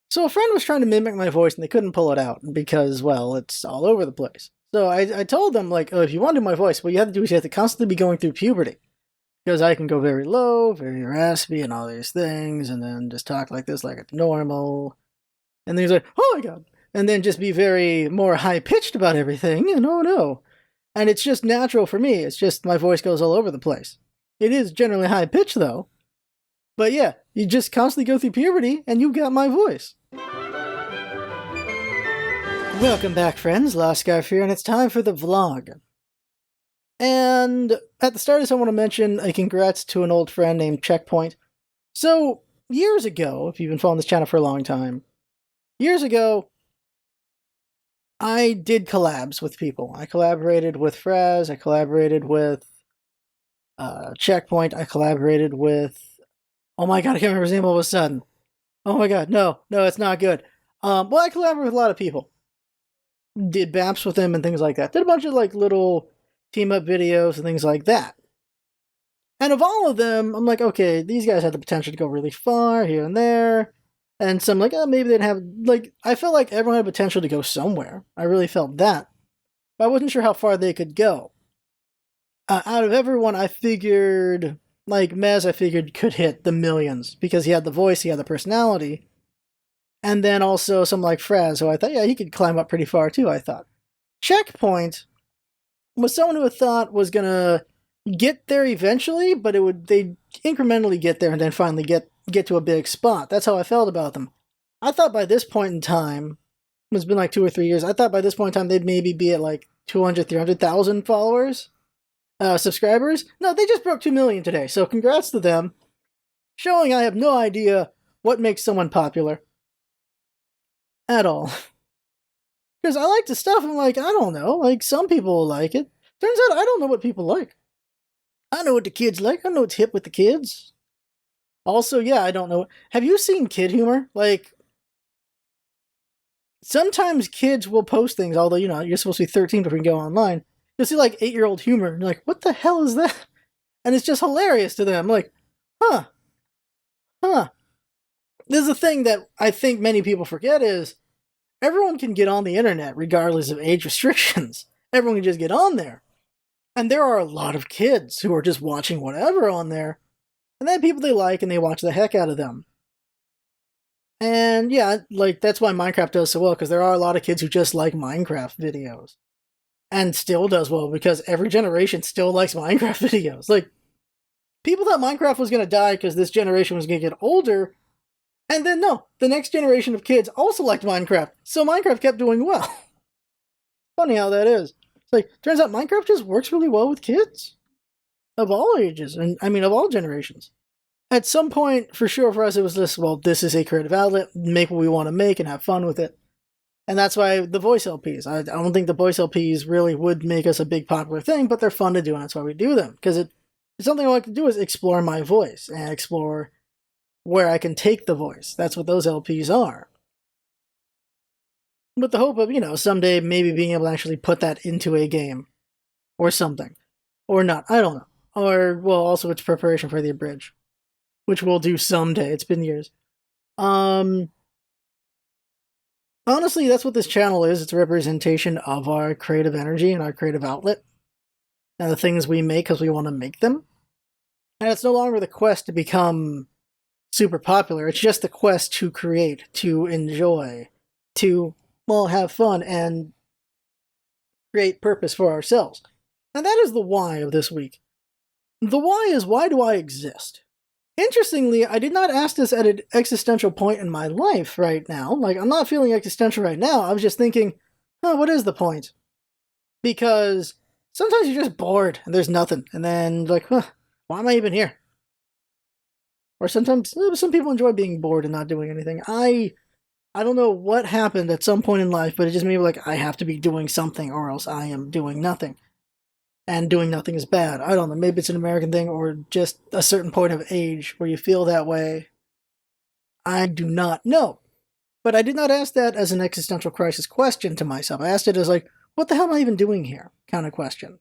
So a friend was trying to mimic my voice and they couldn't pull it out because, well, it's all over the place. So I told them, like, oh, if you want to do my voice, what you have to do is you have to constantly be going through puberty. Because I can go very low, very raspy, and all these things, and then just talk like this like it's normal. And then he's like, oh my god. And then just be very more high pitched about everything, and oh no. And it's just natural for me. It's just my voice goes all over the place. It is generally high pitched though. But yeah, you just constantly go through puberty, and you got my voice. Welcome back, friends. Lost Scarf here, and it's time for the vlog. And at the start, I want to mention a congrats to an old friend named Checkpoint. So, years ago, if you've been following this channel for a long time, years ago, I did collabs with people. I collaborated with Fraz, I collaborated with Checkpoint, I collaborated with... Oh my god, I can't remember his name all of a sudden. Oh my god, no, it's not good. Well, I collaborated with a lot of people. Did BAPs with them and things like that. Did a bunch of like little team-up videos and things like that. And of all of them, I'm like, okay, these guys had the potential to go really far here and there. And some like, oh, maybe they'd have, like, I felt like everyone had potential to go somewhere. I really felt that. But I wasn't sure how far they could go. Out of everyone, I figured, like, Mez, I figured could hit the millions. Because he had the voice, he had the personality. And then also some like Fraz, who I thought, yeah, he could climb up pretty far too, I thought. Checkpoint was someone who I thought was gonna get there eventually, but they'd incrementally get there and then finally get to a big spot. That's how I felt about them. I thought by this point in time, it's been like 2 or 3 years, I thought by this point in time they'd maybe be at like 200, 300,000 followers, subscribers. No, they just broke 2 million today, so congrats to them. Showing I have no idea what makes someone popular. At all. Because I like the stuff, I'm like, I don't know, like, some people will like it. Turns out I don't know what people like. I know what the kids like, I know what's hip with the kids. Also, yeah, I don't know. Have you seen kid humor? Like, sometimes kids will post things, although, you know, you're supposed to be 13 before you can go online. You'll see, like, 8-year-old humor, and you're like, what the hell is that? And it's just hilarious to them. I'm like, huh. There's a thing that I think many people forget is, everyone can get on the internet regardless of age restrictions. Everyone can just get on there. And there are a lot of kids who are just watching whatever on there. And then people they like and they watch the heck out of them. And yeah, like that's why Minecraft does so well, because there are a lot of kids who just like Minecraft videos. And still does well, because every generation still likes Minecraft videos. Like, people thought Minecraft was going to die because this generation was going to get older. And then no, the next generation of kids also liked Minecraft, so Minecraft kept doing well. Funny how that is. It's like, turns out Minecraft just works really well with kids. Of all ages, and I mean of all generations. At some point, for sure for us, it was this, well, this is a creative outlet, make what we want to make and have fun with it. And that's why the voice LPs. I don't think the voice LPs really would make us a big popular thing, but they're fun to do, and that's why we do them. Because it's something I like to do is explore my voice, and explore where I can take the voice. That's what those LPs are. With the hope of, you know, someday maybe being able to actually put that into a game. Or something. Or not, I don't know. Or, well, also it's preparation for the Abridge. Which we'll do someday, it's been years. Honestly, that's what this channel is. It's a representation of our creative energy and our creative outlet. And the things we make because we want to make them. And it's no longer the quest to become super popular. It's just the quest to create, to enjoy, to, well, have fun and create purpose for ourselves. And that is the why of this week. The why is, why do I exist? Interestingly, I did not ask this at an existential point in my life right now. Like, I'm not feeling existential right now. I was just thinking, oh, what is the point? Because sometimes you're just bored and there's nothing. And then, like, huh, why am I even here? Or sometimes, some people enjoy being bored and not doing anything. I don't know what happened at some point in life, but it just made me like, I have to be doing something or else I am doing nothing. And doing nothing is bad. I don't know, maybe it's an American thing or just a certain point of age where you feel that way. I do not know. But I did not ask that as an existential crisis question to myself. I asked it as like, what the hell am I even doing here? Kind of question.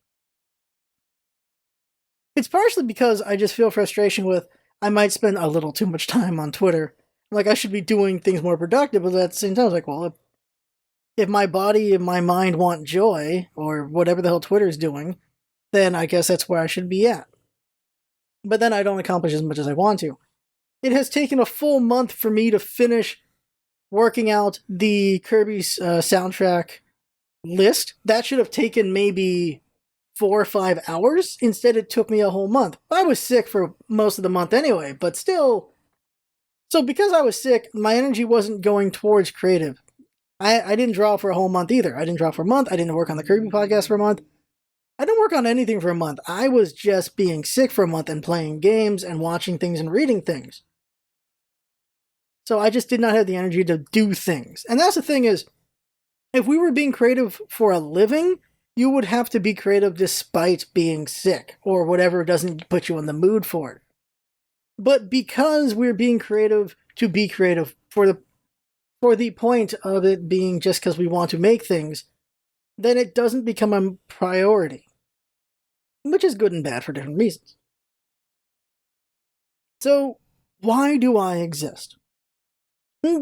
It's partially because I just feel frustration with, I might spend a little too much time on Twitter, Like, I should be doing things more productive, but at the same time, I was like, well, if my body and my mind want joy, or whatever the hell Twitter's doing, then I guess that's where I should be at. But then I don't accomplish as much as I want to. It has taken a full month for me to finish working out the Kirby soundtrack list. That should have taken maybe 4 or 5 hours. Instead, it took me a whole month. I was sick for most of the month anyway, but still. So because I was sick, my energy wasn't going towards creative. I didn't draw for a whole month either. I didn't draw for a month. I didn't work on the Kirby podcast for a month. I didn't work on anything for a month. I was just being sick for a month and playing games and watching things and reading things. So I just did not have the energy to do things. And that's the thing is, if we were being creative for a living, you would have to be creative despite being sick or whatever doesn't put you in the mood for it. But because we're being creative to be creative for the point of it being just because we want to make things, then it doesn't become a priority. Which is good and bad for different reasons. So, why do I exist?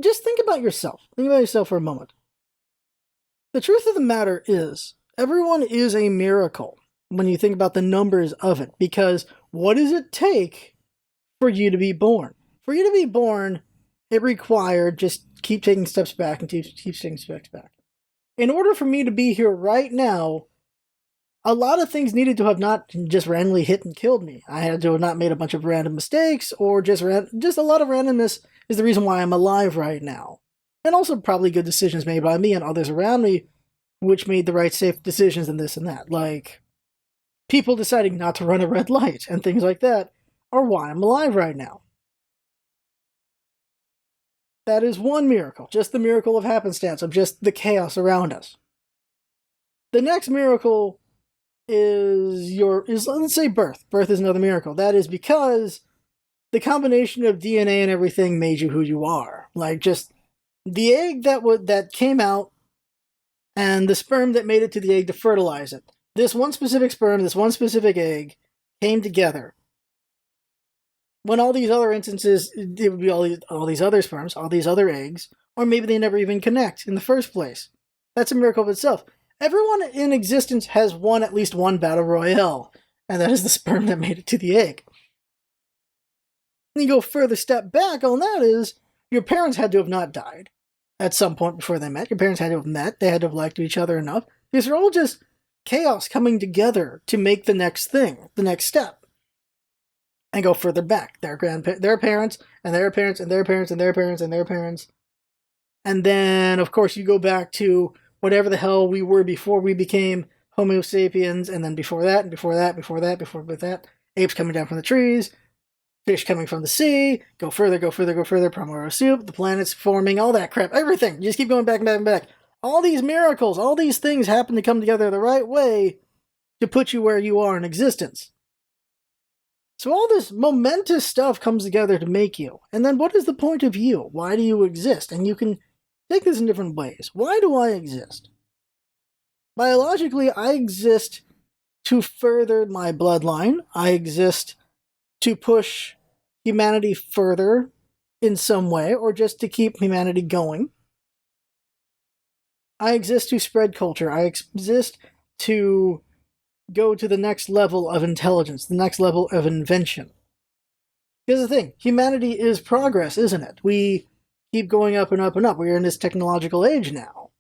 Just think about yourself. Think about yourself for a moment. The truth of the matter is, everyone is a miracle when you think about the numbers of it, because what does it take for you to be born? For you to be born, it required just keep taking steps back and keep taking steps back. In order for me to be here right now, a lot of things needed to have not just randomly hit and killed me. I had to have not made a bunch of random mistakes, or just a lot of randomness is the reason why I'm alive right now. And also probably good decisions made by me and others around me, which made the right safe decisions and this and that. Like, people deciding not to run a red light and things like that are why I'm alive right now. That is one miracle, just the miracle of happenstance, of just the chaos around us. The next miracle is let's say birth. Birth is another miracle. That is because the combination of DNA and everything made you who you are. Like, just the egg that came out and the sperm that made it to the egg to fertilize it. This one specific sperm, this one specific egg came together. When all these other instances, it would be all these other sperms, all these other eggs, or maybe they never even connect in the first place. That's a miracle of itself. Everyone in existence has won at least one battle royale, and that is the sperm that made it to the egg. And you go further step back on that is, your parents had to have not died at some point before they met. Your parents had to have met. They had to have liked each other enough. These are all just chaos coming together to make the next thing, the next step. And go further back. Their parents, and their parents, and their parents, and their parents, and their parents. And then, of course, you go back to whatever the hell we were before we became Homo sapiens, and then before that, and before that, before that, before that, apes coming down from the trees, fish coming from the sea, go further, primordial soup, the planets forming, all that crap, everything. You just keep going back and back and back. All these miracles, all these things happen to come together the right way to put you where you are in existence. So all this momentous stuff comes together to make you. And then what is the point of you? Why do you exist? And you can take this in different ways. Why do I exist? Biologically, I exist to further my bloodline. I exist to push humanity further in some way, or just to keep humanity going. I exist to spread culture. I exist to go to the next level of intelligence, the next level of invention. Here's the thing, humanity is progress, isn't it? We keep going up and up and up. We're in this technological age now.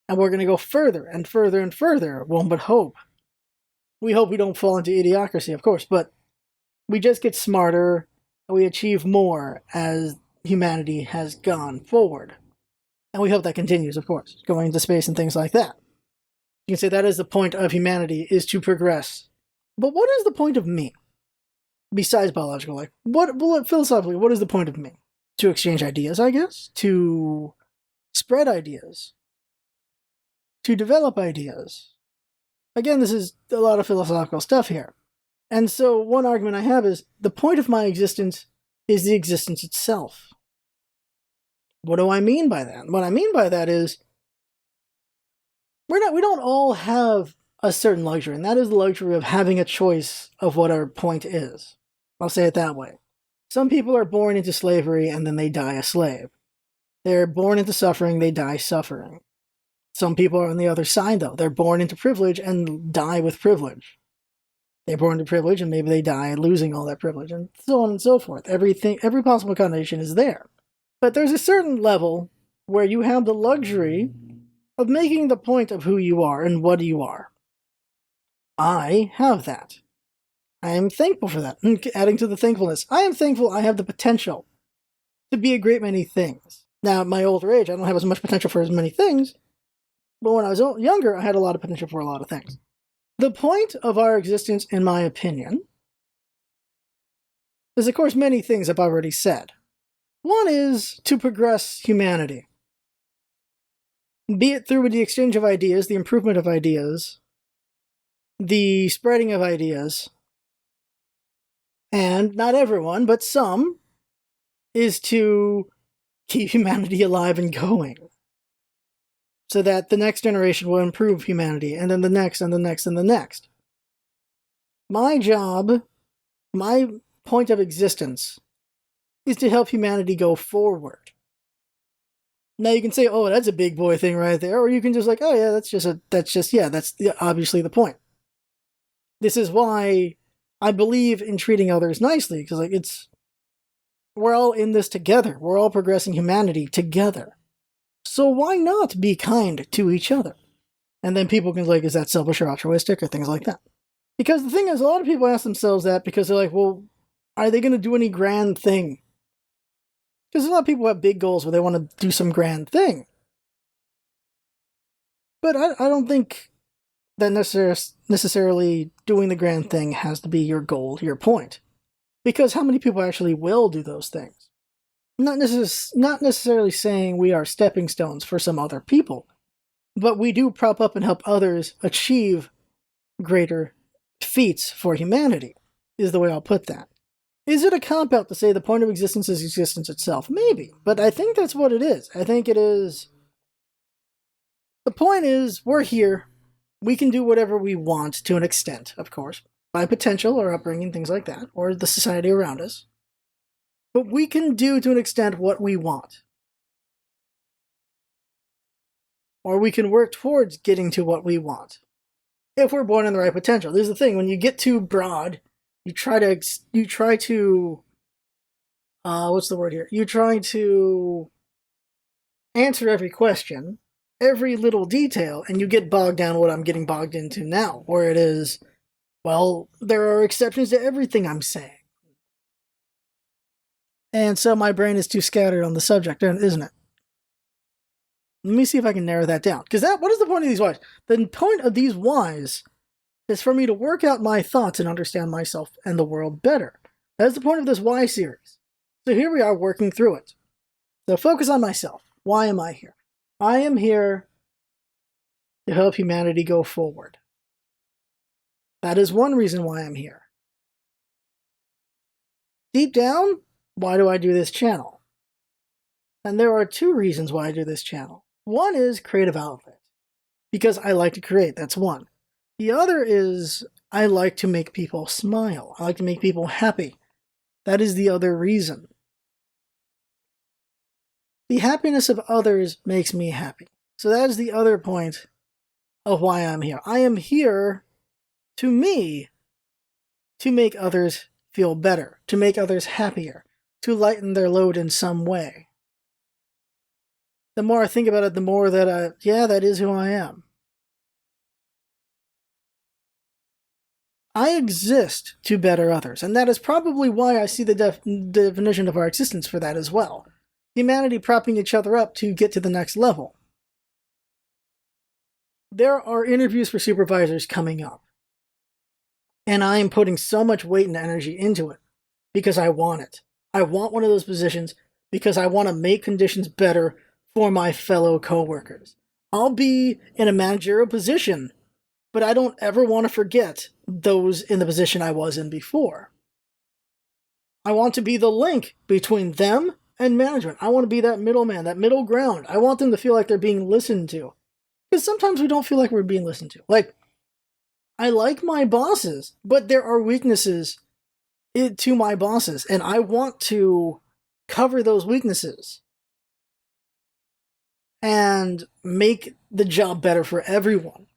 And we're going to go further and further and further, one but hope. We hope we don't fall into idiocracy, of course, but we just get smarter and we achieve more as humanity has gone forward. And we hope that continues, of course, going into space and things like that. You can say that is the point of humanity, is to progress. But what is the point of me? Besides biological life, philosophically, what is the point of me? To exchange ideas, I guess? To spread ideas? To develop ideas? Again, this is a lot of philosophical stuff here. And so one argument I have is, the point of my existence is the existence itself. What do I mean by that? What I mean by that is, we don't all have a certain luxury, and that is the luxury of having a choice of what our point is. I'll say it that way. Some people are born into slavery and then they die a slave. They're born into suffering, they die suffering. Some people are on the other side, though. They're born into privilege and die with privilege. They're born into privilege and maybe they die losing all that privilege, and so on and so forth. Every possible combination is there. But there's a certain level where you have the luxury of making the point of who you are and what you are. I have that. I am thankful for that. And adding to the thankfulness, I am thankful I have the potential to be a great many things. Now, at my older age, I don't have as much potential for as many things, but when I was younger, I had a lot of potential for a lot of things. The point of our existence, in my opinion, is, of course, many things I've already said. One is to progress humanity. Be it through the exchange of ideas, the improvement of ideas, the spreading of ideas, and not everyone, but some, is to keep humanity alive and going, so that the next generation will improve humanity, and then the next, and the next, and the next. My job, my point of existence, is to help humanity go forward. Now you can say, oh, that's a big boy thing right there, or you can just like, oh yeah, that's obviously the point. This is why I believe in treating others nicely, because like we're all in this together. We're all progressing humanity together. So why not be kind to each other? And then people can like, is that selfish or altruistic or things like that? Because the thing is, a lot of people ask themselves that because they're like, well, are they going to do any grand thing? Because a lot of people have big goals where they want to do some grand thing. But I don't think that necessarily doing the grand thing has to be your goal, your point. Because how many people actually will do those things? Not necessarily saying we are stepping stones for some other people, but we do prop up and help others achieve greater feats for humanity, is the way I'll put that. Is it a cop-out to say the point of existence is existence itself? Maybe, but I think that's what it is. I think it is... The point is, we're here. We can do whatever we want to an extent, of course, by potential or upbringing, things like that, or the society around us. But we can do to an extent what we want. Or we can work towards getting to what we want. If we're born in the right potential. There's the thing, when you get too broad, you try to what's the word here? You try to answer every question, every little detail, and you get bogged down what I'm getting bogged into now, where it is, well, there are exceptions to everything I'm saying. And so my brain is too scattered on the subject, isn't it? Let me see if I can narrow that down. Because what is the point of these whys? The point of these whys is for me to work out my thoughts and understand myself and the world better. That's the point of this why series. So here we are working through it. So focus on myself. Why am I here? I am here to help humanity go forward. That is one reason why I'm here. Deep down, why do I do this channel? And there are two reasons why I do this channel. One is creative outlet, because I like to create, that's one. The other is I like to make people smile. I like to make people happy. That is the other reason. The happiness of others makes me happy. So that is the other point of why I'm here. I am here, to me, to make others feel better, to make others happier, to lighten their load in some way. The more I think about it, the more that that is who I am. I exist to better others, and that is probably why I see the definition of our existence for that as well. Humanity propping each other up to get to the next level. There are interviews for supervisors coming up, and I am putting so much weight and energy into it because I want it. I want one of those positions because I want to make conditions better for my fellow coworkers. I'll be in a managerial position, but I don't ever want to forget those in the position I was in before. I want to be the link between them and management. I want to be that middleman, that middle ground. I want them to feel like they're being listened to. Because sometimes we don't feel like we're being listened to. Like, I like my bosses, but there are weaknesses it to my bosses, and I want to cover those weaknesses and make the job better for everyone.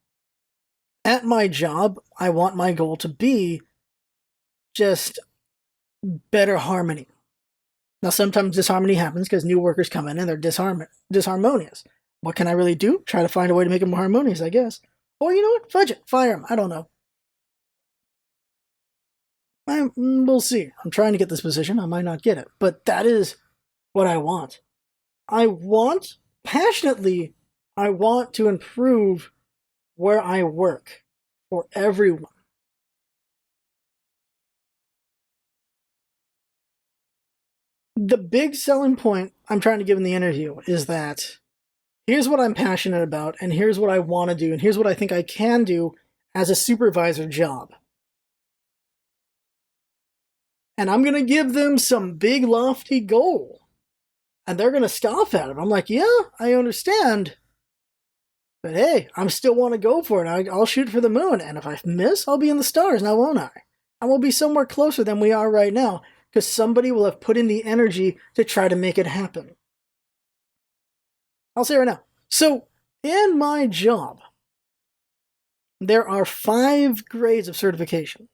At my job, I want my goal to be just better harmony. Now, sometimes disharmony happens because new workers come in and they're disharmonious. What can I really do? Try to find a way to make them more harmonious, I guess. Or, you know what? Fudge it. Fire them. I don't know. We'll see. I'm trying to get this position. I might not get it. But that is what I want. Passionately, I want to improve where I work for everyone. The big selling point I'm trying to give in the interview is that here's what I'm passionate about, and here's what I want to do, and here's what I think I can do as a supervisor job. And I'm going to give them some big, lofty goal. And they're going to scoff at it. I'm like, yeah, I understand. But hey, I still want to go for it. I'll shoot for the moon. And if I miss, I'll be in the stars now, won't I? And we'll be somewhere closer than we are right now, because somebody will have put in the energy to try to make it happen. I'll say right now. So, in my job, there are 5 grades of certification.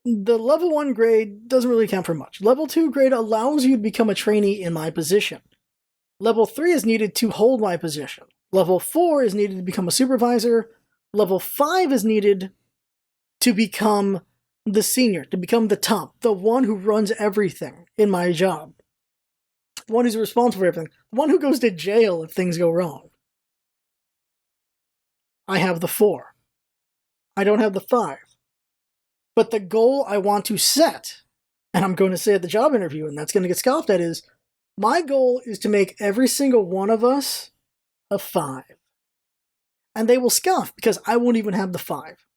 The level 1 grade doesn't really count for much. Level 2 grade allows you to become a trainee in my position. Level 3 is needed to hold my position. Level 4 is needed to become a supervisor. Level 5 is needed to become the senior, to become the top, the one who runs everything in my job. The one who's responsible for everything. The one who goes to jail if things go wrong. I have the 4. I don't have the 5. But the goal I want to set, and I'm going to say at the job interview, and that's going to get scoffed at, is my goal is to make every single one of us a 5. And they will scoff because I won't even have the 5.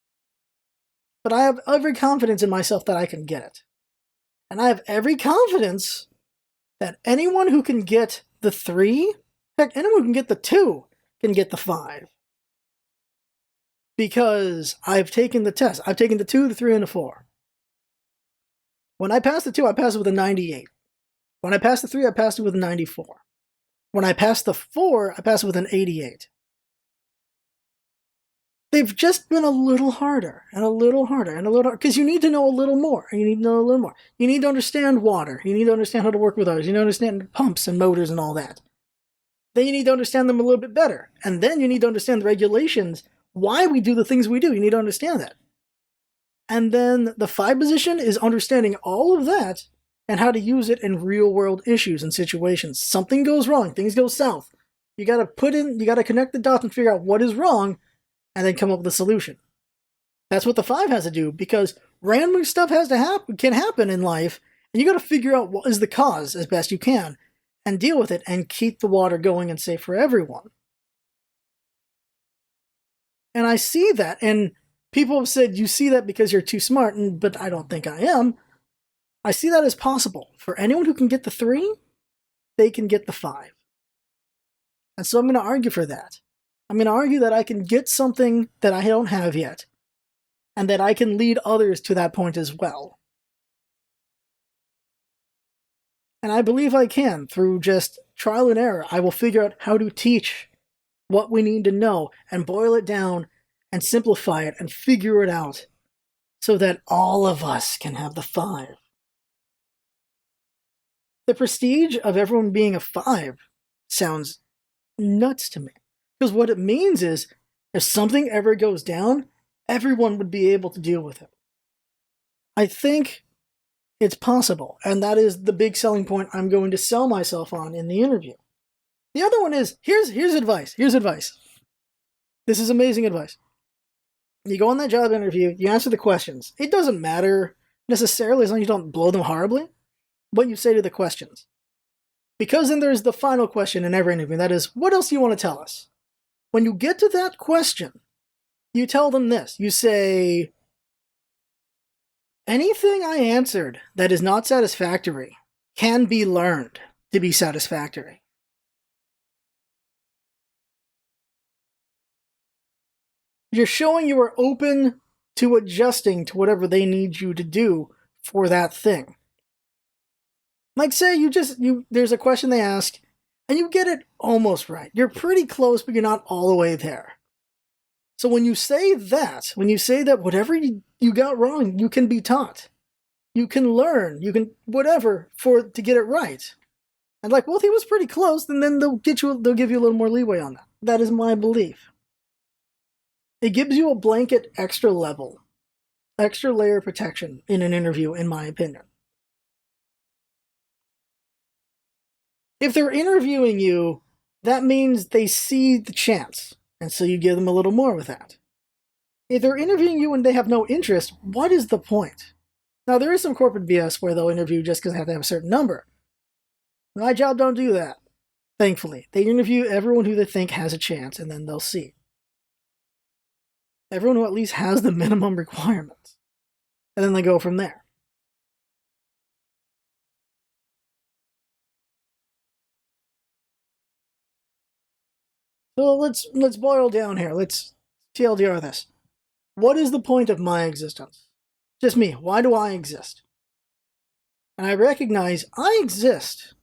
But I have every confidence in myself that I can get it. And I have every confidence that anyone who can get the 3, heck, anyone who can get the 2 can get the 5. Because I've taken the test. I've taken the 2, the 3, and the 4. When I passed the 2, I passed it with a 98. When I passed the 3, I passed it with a 94. When I passed the 4, I passed it with an 88. They've just been a little harder, and a little harder, and a little harder, because you need to know a little more, and you need to know a little more. You need to understand water. You need to understand how to work with others. You need to understand pumps and motors and all that. Then you need to understand them a little bit better. And then you need to understand the regulations, why we do the things we do. You need to understand that. And then the 5 position is understanding all of that and how to use it in real world issues and situations. Something goes wrong, things go south. You gotta connect the dots and figure out what is wrong and then come up with a solution. That's what the 5 has to do, because random stuff can happen in life, and you gotta figure out what is the cause as best you can and deal with it and keep the water going and safe for everyone. And I see that, and people have said, you see that because you're too smart, but I don't think I am. I see that as possible. For anyone who can get the 3, they can get the 5. And so I'm going to argue for that. I'm going to argue that I can get something that I don't have yet, and that I can lead others to that point as well. And I believe I can. Through just trial and error, I will figure out how to teach what we need to know and boil it down and simplify it and figure it out so that all of us can have the 5. The prestige of everyone being a 5 sounds nuts to me. Because what it means is, if something ever goes down, everyone would be able to deal with it. I think it's possible, and that is the big selling point I'm going to sell myself on in the interview. The other one is, here's advice. Here's advice. This is amazing advice. You go on that job interview, you answer the questions. It doesn't matter necessarily, as long as you don't blow them horribly, what you say to the questions. Because then there's the final question in every interview, that is, what else do you want to tell us? When you get to that question, you tell them this. You say, anything I answered that is not satisfactory can be learned to be satisfactory. You're showing you are open to adjusting to whatever they need you to do for that thing. Like, say there's a question they ask, and you get it almost right. You're pretty close, but you're not all the way there. So when you say that whatever you got wrong, you can be taught. You can learn, you can whatever to get it right. And like, well, he was pretty close, and then they'll give you a little more leeway on that. That is my belief. It gives you a blanket extra layer of protection in an interview, in my opinion. If they're interviewing you, that means they see the chance, and so you give them a little more with that. If they're interviewing you and they have no interest, what is the point? Now, there is some corporate BS where they'll interview just because they have to have a certain number. My job don't do that, thankfully. They interview everyone who they think has a chance, and then they'll see. Everyone who at least has the minimum requirements. And then they go from there. So let's boil down here. Let's TLDR this. What is the point of my existence? Just me. Why do I exist? And I recognize I exist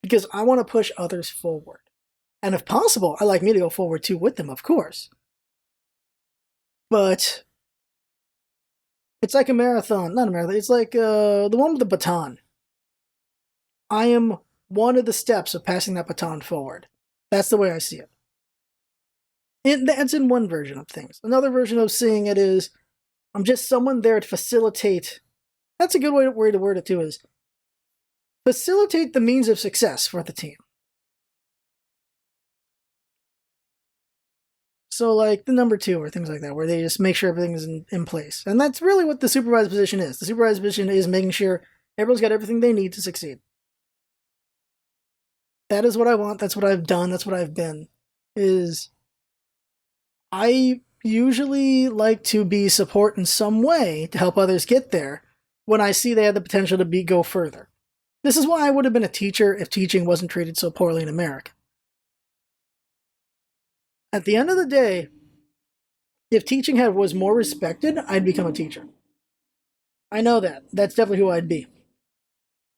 because I want to push others forward. And if possible, I like me to go forward too with them, of course. But it's like a marathon. Not a marathon. It's like the one with the baton. I am one of the steps of passing that baton forward. That's the way I see it. That's in one version of things. Another version of seeing it is, I'm just someone there to facilitate. That's a good way to word it too, is facilitate the means of success for the team. So like the number 2 or things like that, where they just make sure everything is in place. And that's really what the supervised position is. The supervised position is making sure everyone's got everything they need to succeed. That is what I want. That's what I've done. That's what I've been. I usually like to be support in some way to help others get there when I see they have the potential to go further. This is why I would have been a teacher if teaching wasn't treated so poorly in America. At the end of the day, if teaching was more respected, I'd become a teacher. I know that. That's definitely who I'd be.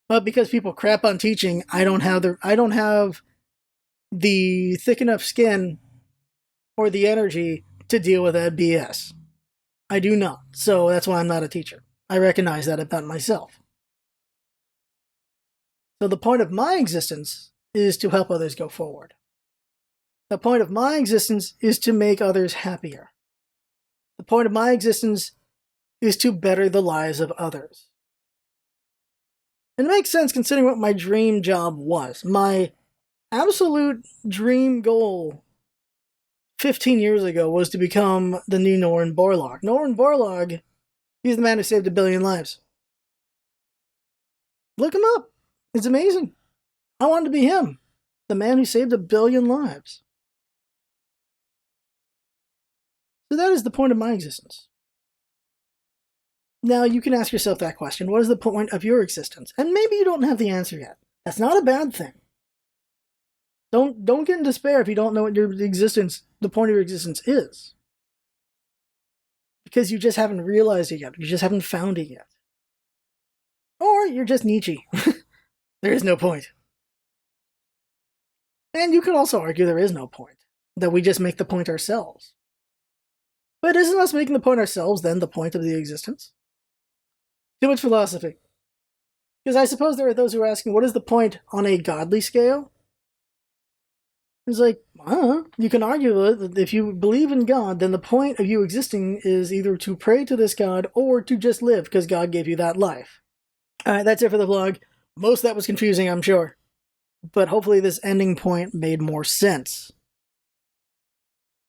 But because people crap on teaching, I don't have the thick enough skin or the energy to deal with that BS. I do not. So that's why I'm not a teacher. I recognize that about myself. So the point of my existence is to help others go forward. The point of my existence is to make others happier. The point of my existence is to better the lives of others. And it makes sense considering what my dream job was. My absolute dream goal 15 years ago was to become the new Norman Borlaug. Norman Borlaug, he's the man who saved 1 billion lives. Look him up. It's amazing. I wanted to be him. The man who saved 1 billion lives. So that is the point of my existence. Now, you can ask yourself that question. What is the point of your existence? And maybe you don't have the answer yet. That's not a bad thing. Don't get in despair if you don't know what the point of your existence is. Because you just haven't realized it yet. You just haven't found it yet. Or you're just Nietzsche. There is no point. And you could also argue there is no point. That we just make the point ourselves. But isn't us making the point ourselves then the point of the existence? Too much philosophy. Because I suppose there are those who are asking, what is the point on a godly scale? It's like, you can argue that if you believe in God, then the point of you existing is either to pray to this God or to just live because God gave you that life. Alright, that's it for the vlog. Most of that was confusing, I'm sure. But hopefully this ending point made more sense.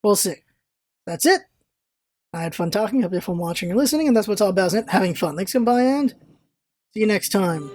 We'll see. That's it. I had fun talking. Hope you have fun watching and listening, and that's what's all about, isn't it? Having fun. Thanks, goodbye, and see you next time.